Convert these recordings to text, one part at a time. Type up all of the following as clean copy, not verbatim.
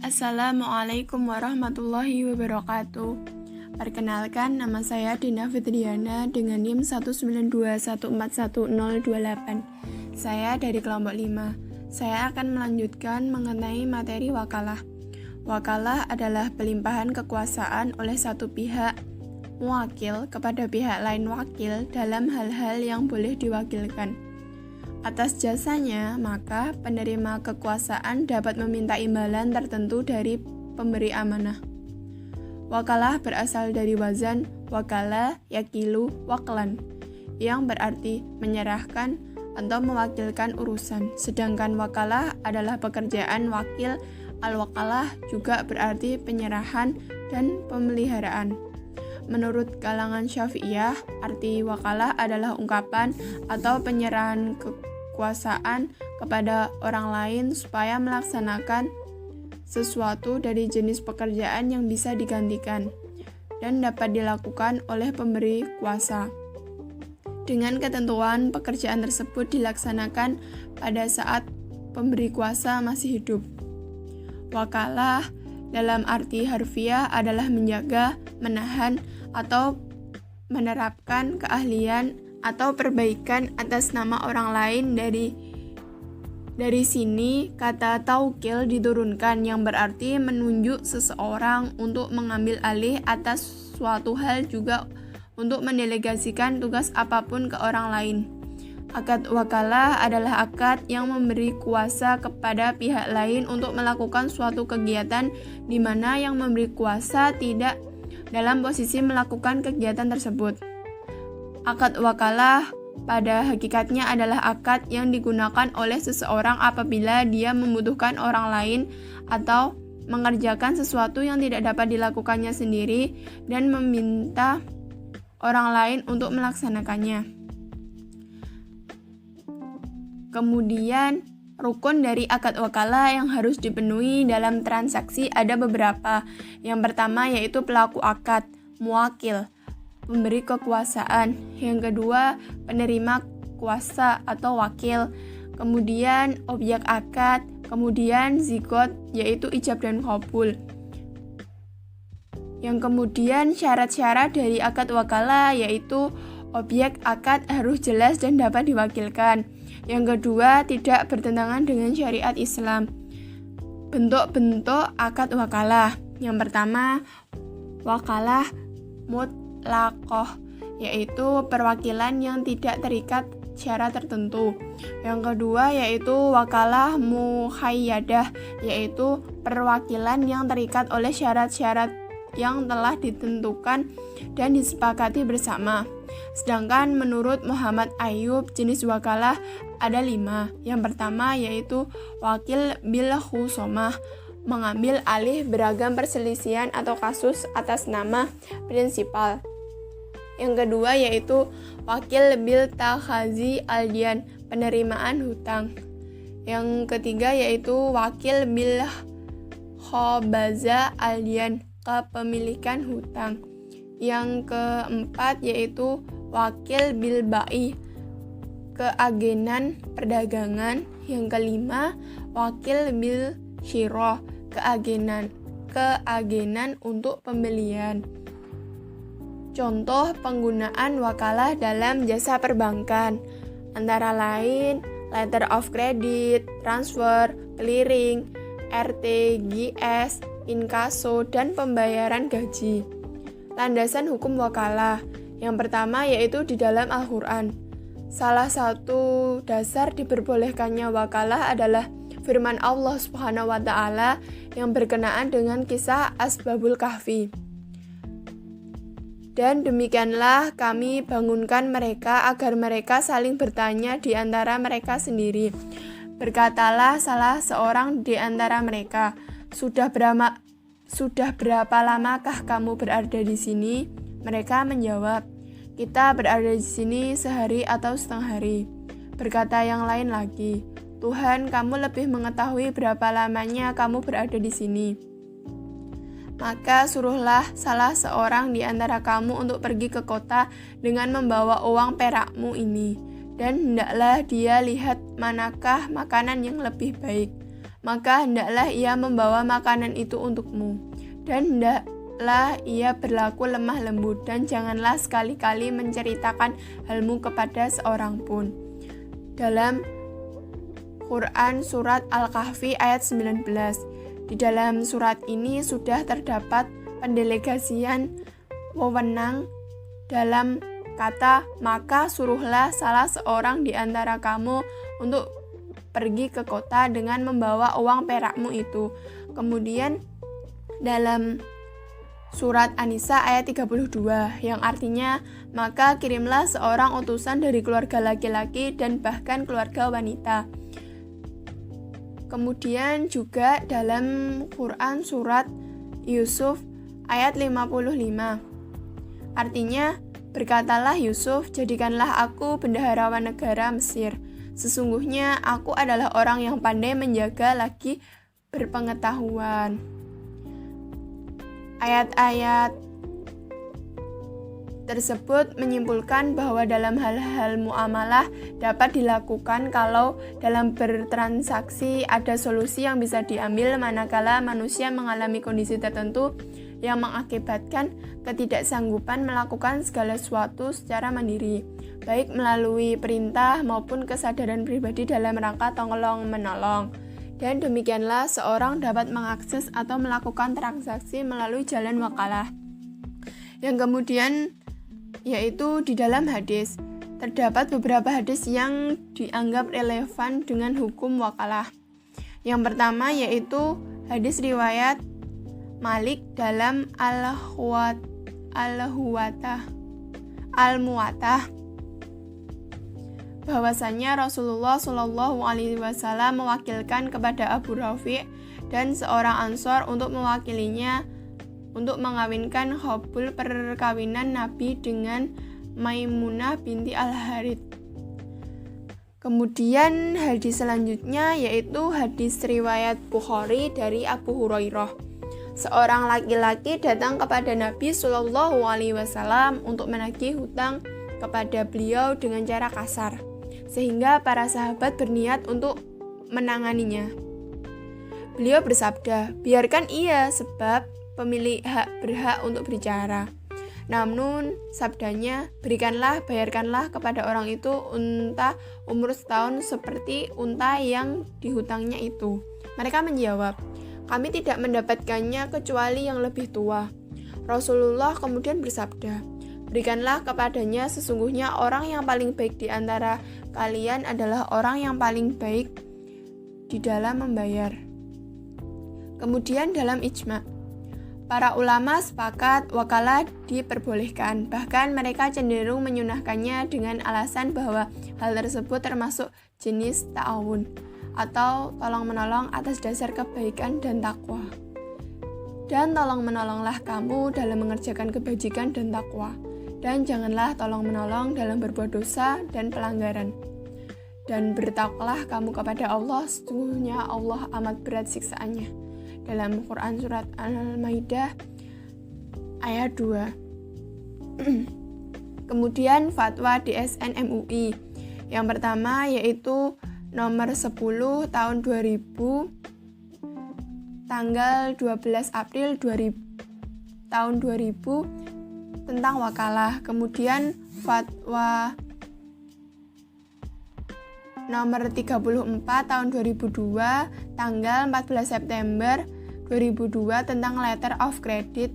Assalamualaikum warahmatullahi wabarakatuh. Perkenalkan, nama saya Dina Fitriana dengan NIM 192141028. Saya dari kelompok 5. Saya akan melanjutkan mengenai materi wakalah. Wakalah adalah pelimpahan kekuasaan oleh satu pihak mewakil kepada pihak lain wakil dalam hal-hal yang boleh diwakilkan. Atas jasanya, maka penerima kekuasaan dapat meminta imbalan tertentu dari pemberi amanah. Wakalah berasal dari wazan wakala, yakilu, waklan, yang berarti menyerahkan atau mewakilkan urusan. Sedangkan wakalah adalah pekerjaan wakil. Al-wakalah juga berarti penyerahan dan pemeliharaan. Menurut kalangan Syafi'iyah, arti wakalah adalah ungkapan atau penyerahan kekuasaan kepada orang lain supaya melaksanakan sesuatu dari jenis pekerjaan yang bisa digantikan dan dapat dilakukan oleh pemberi kuasa. Dengan ketentuan pekerjaan tersebut dilaksanakan pada saat pemberi kuasa masih hidup. Wakalah dalam arti harfiah adalah menjaga, menahan, atau menerapkan keahlian atau perbaikan atas nama orang lain. Dari sini kata taukil diturunkan yang berarti menunjuk seseorang untuk mengambil alih atas suatu hal, juga untuk mendelegasikan tugas apapun ke orang lain. Akad wakalah adalah akad yang memberi kuasa kepada pihak lain untuk melakukan suatu kegiatan di mana yang memberi kuasa tidak dalam posisi melakukan kegiatan tersebut. Akad wakalah pada hakikatnya adalah akad yang digunakan oleh seseorang apabila dia membutuhkan orang lain atau mengerjakan sesuatu yang tidak dapat dilakukannya sendiri dan meminta orang lain untuk melaksanakannya. Kemudian, rukun dari akad wakalah yang harus dipenuhi dalam transaksi ada beberapa. Yang pertama yaitu pelaku akad, muwakil, pemberi kekuasaan. Yang kedua, penerima kuasa atau wakil. Kemudian, objek akad. Kemudian, zigot, yaitu ijab dan qabul. Yang kemudian, syarat-syarat dari akad wakalah yaitu objek akad harus jelas dan dapat diwakilkan. Yang kedua, tidak bertentangan dengan syariat Islam. Bentuk-bentuk akad wakalah. Yang pertama, wakalah mutlaqoh, yaitu perwakilan yang tidak terikat syarat tertentu. Yang kedua, yaitu wakalah muqayyadah, yaitu perwakilan yang terikat oleh syarat-syarat yang telah ditentukan dan disepakati bersama. Sedangkan menurut Muhammad Ayyub, jenis wakalah ada 5. Yang pertama yaitu wakil bil khusomah, mengambil alih beragam perselisihan atau kasus atas nama prinsipal. Yang kedua yaitu wakil bil takhazi aldian, penerimaan hutang. Yang ketiga yaitu wakil bil khobaza aldian, kepemilikan hutang. Yang keempat yaitu wakil bil ba'i, keagenan perdagangan. Yang kelima, wakil bil syirah, keagenan untuk pembelian. Contoh penggunaan wakalah dalam jasa perbankan antara lain letter of credit, transfer, clearing, RTGS, inkaso, dan pembayaran gaji. Landasan hukum wakalah. Yang pertama yaitu di dalam Al-Quran. Salah satu dasar diperbolehkannya wakalah adalah firman Allah Subhanahu wa Ta'ala yang berkenaan dengan kisah Asbabul Kahfi. Dan demikianlah kami bangunkan mereka agar mereka saling bertanya di antara mereka sendiri. Berkatalah salah seorang di antara mereka, Sudah berapa lamakah kamu berada di sini? Mereka menjawab, kita berada di sini sehari atau setengah hari. Berkata yang lain lagi, Tuhan, kamu lebih mengetahui berapa lamanya kamu berada di sini. Maka suruhlah salah seorang di antara kamu untuk pergi ke kota dengan membawa uang perakmu ini, dan hendaklah dia lihat manakah makanan yang lebih baik. maka hendaklah ia membawa makanan itu untukmu. Dan hendaklah ia berlaku lemah lembut, dan janganlah sekali-kali menceritakan halmu kepada seorang pun. Dalam Quran Surat Al-Kahfi ayat 19. Di dalam surat ini sudah terdapat pendelegasian wewenang dalam kata, maka suruhlah salah seorang di antara kamu untuk pergi ke kota dengan membawa uang perakmu itu. Kemudian dalam surat An-Nisa ayat 32 yang artinya, maka kirimlah seorang utusan dari keluarga laki-laki dan bahkan keluarga wanita. Kemudian juga dalam Quran Surat Yusuf ayat 55. Artinya, berkatalah Yusuf, jadikanlah aku bendaharawan negara Mesir. Sesungguhnya aku adalah orang yang pandai menjaga lagi berpengetahuan. Ayat-ayat tersebut menyimpulkan bahwa dalam hal-hal muamalah dapat dilakukan kalau dalam bertransaksi ada solusi yang bisa diambil manakala manusia mengalami kondisi tertentu yang mengakibatkan ketidaksanggupan melakukan segala sesuatu secara mandiri, baik melalui perintah maupun kesadaran pribadi dalam rangka tolong-menolong. Dan demikianlah seorang dapat mengakses atau melakukan transaksi melalui jalan wakalah. Yang kemudian yaitu di dalam hadis, terdapat beberapa hadis yang dianggap relevan dengan hukum wakalah. Yang pertama yaitu hadis riwayat Malik dalam Al-Muwattah bahwasanya Rasulullah Shallallahu Alaihi Wasallam mewakilkan kepada Abu Rafi' dan seorang Ansor untuk mewakilinya untuk mengawinkan hobul perkawinan Nabi dengan Maimunah binti Al-Harith. Kemudian hadis selanjutnya yaitu hadis riwayat Bukhari dari Abu Hurairah. Seorang laki-laki datang kepada Nabi Shallallahu Alaihi Wasallam untuk menagih hutang kepada beliau dengan cara kasar, sehingga para sahabat berniat untuk menanganinya. Beliau bersabda, biarkan ia sebab pemilik hak berhak untuk bicara. Namun sabdanya, bayarkanlah kepada orang itu unta umur setahun seperti unta yang dihutangnya itu. Mereka menjawab, kami tidak mendapatkannya kecuali yang lebih tua. Rasulullah kemudian bersabda, berikanlah kepadanya, sesungguhnya orang yang paling baik di antara kalian adalah orang yang paling baik di dalam membayar. Kemudian dalam ijma', para ulama sepakat wakalah diperbolehkan, bahkan mereka cenderung menyunahkannya dengan alasan bahwa hal tersebut termasuk jenis ta'awun atau tolong-menolong atas dasar kebaikan dan takwa. Dan tolong-menolonglah kamu dalam mengerjakan kebajikan dan takwa, dan janganlah tolong-menolong dalam berbuat dosa dan pelanggaran. Dan bertakwalah kamu kepada Allah, sesungguhnya Allah amat berat siksaannya. Dalam Quran Surat Al-Maidah ayat 2. Kemudian fatwa DSN MUI. Yang pertama yaitu nomor 10 tahun 2000 tanggal 12 April 2000 tentang wakalah. Kemudian fatwa nomor 34 tahun 2002 tanggal 14 September 2002 tentang letter of credit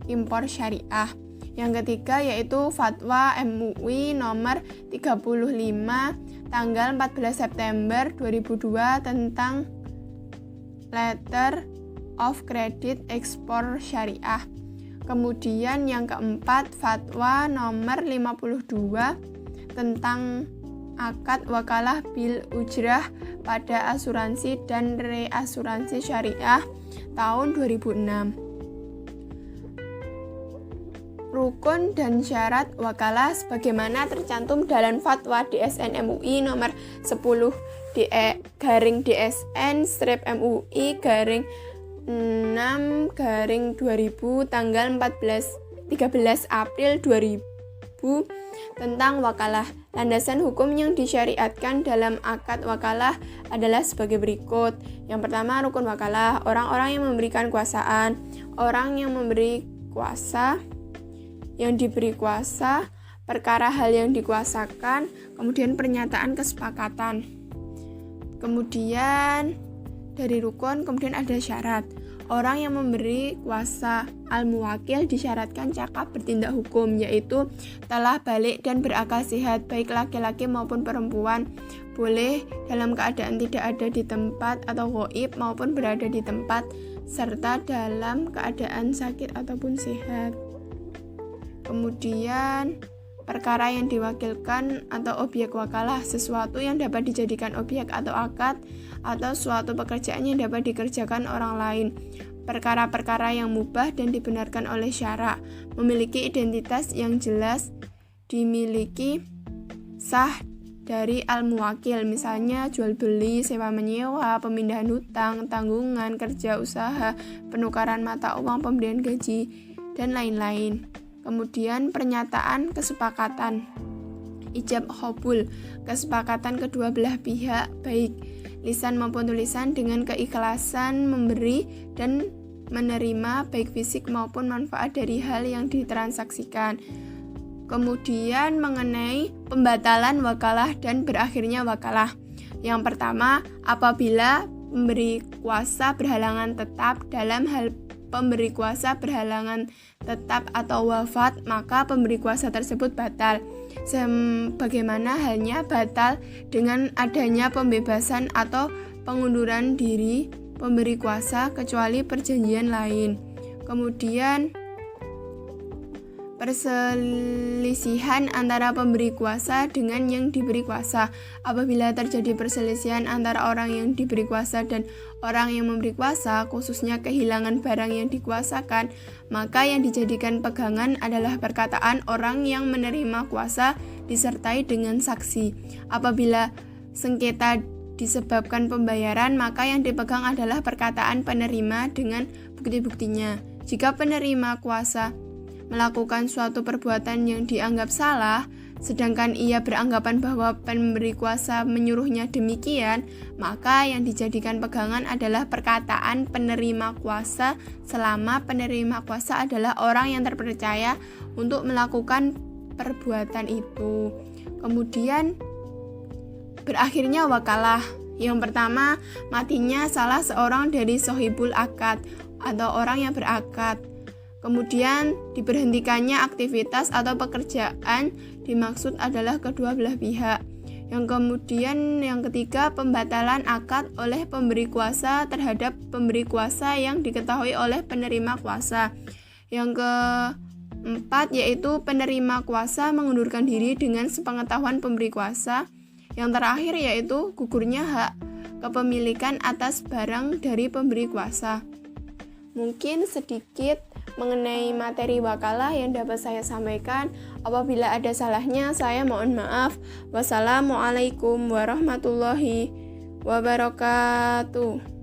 impor syariah. Yang ketiga yaitu fatwa MUI nomor 35 tanggal 14 September 2002 tentang letter of credit ekspor syariah. Kemudian yang keempat fatwa nomor 52 tentang akad wakalah bil ujrah pada asuransi dan reasuransi syariah tahun 2006. Rukun dan syarat wakalah sebagaimana tercantum dalam fatwa DSN MUI nomor 10 DSN-MUI 6/2000 tanggal 13 April 2002 Syu'bu tentang wakalah. Landasan hukum yang disyariatkan dalam akad wakalah adalah sebagai berikut. Yang pertama, rukun wakalah, orang-orang yang memberikan kuasaan, orang yang memberi kuasa, yang diberi kuasa, perkara hal yang dikuasakan, kemudian pernyataan kesepakatan. Kemudian dari rukun kemudian ada syarat. Orang yang memberi kuasa al-muwakil disyaratkan cakap bertindak hukum, yaitu telah balik dan berakal sehat, baik laki-laki maupun perempuan, boleh dalam keadaan tidak ada di tempat atau ghaib maupun berada di tempat, serta dalam keadaan sakit ataupun sehat. Kemudian perkara yang diwakilkan atau objek wakalah, sesuatu yang dapat dijadikan objek atau akad, atau suatu pekerjaan yang dapat dikerjakan orang lain. Perkara-perkara yang mubah dan dibenarkan oleh syara, memiliki identitas yang jelas, dimiliki sah dari al-muwakil, misalnya jual beli, sewa menyewa, pemindahan hutang, tanggungan, kerja usaha, penukaran mata uang, pemberian gaji, dan lain-lain. Kemudian pernyataan kesepakatan, ijab qabul, kesepakatan kedua belah pihak, baik lisan maupun tulisan, dengan keikhlasan memberi dan menerima baik fisik maupun manfaat dari hal yang ditransaksikan. Kemudian mengenai pembatalan wakalah dan berakhirnya wakalah. Yang pertama, apabila pemberi kuasa berhalangan tetap, dalam hal pemberi kuasa berhalangan tetap atau wafat, maka pemberi kuasa tersebut batal. Sebagaimana halnya batal dengan adanya pembebasan atau pengunduran diri pemberi kuasa kecuali perjanjian lain. Kemudian perselisihan antara pemberi kuasa dengan yang diberi kuasa. Apabila terjadi perselisihan antara orang yang diberi kuasa dan orang yang memberi kuasa, khususnya kehilangan barang yang dikuasakan, maka yang dijadikan pegangan adalah perkataan orang yang menerima kuasa disertai dengan saksi. Apabila sengketa disebabkan pembayaran, maka yang dipegang adalah perkataan penerima dengan bukti-buktinya. Jika penerima kuasa melakukan suatu perbuatan yang dianggap salah, sedangkan ia beranggapan bahwa pemberi kuasa menyuruhnya demikian, maka yang dijadikan pegangan adalah perkataan penerima kuasa selama penerima kuasa adalah orang yang terpercaya untuk melakukan perbuatan itu. Kemudian berakhirnya wakalah. Yang pertama, matinya salah seorang dari sohibul akad atau orang yang berakad. Kemudian diberhentikannya aktivitas atau pekerjaan, dimaksud adalah kedua belah pihak. Yang ketiga, pembatalan akad oleh pemberi kuasa terhadap pemberi kuasa yang diketahui oleh penerima kuasa. Yang keempat, yaitu penerima kuasa mengundurkan diri dengan sepengetahuan pemberi kuasa. Yang terakhir yaitu gugurnya hak kepemilikan atas barang dari pemberi kuasa. Mungkin sedikit mengenai materi wakalah yang dapat saya sampaikan. Apabila ada salahnya, saya mohon maaf. Wassalamualaikum warahmatullahi wabarakatuh.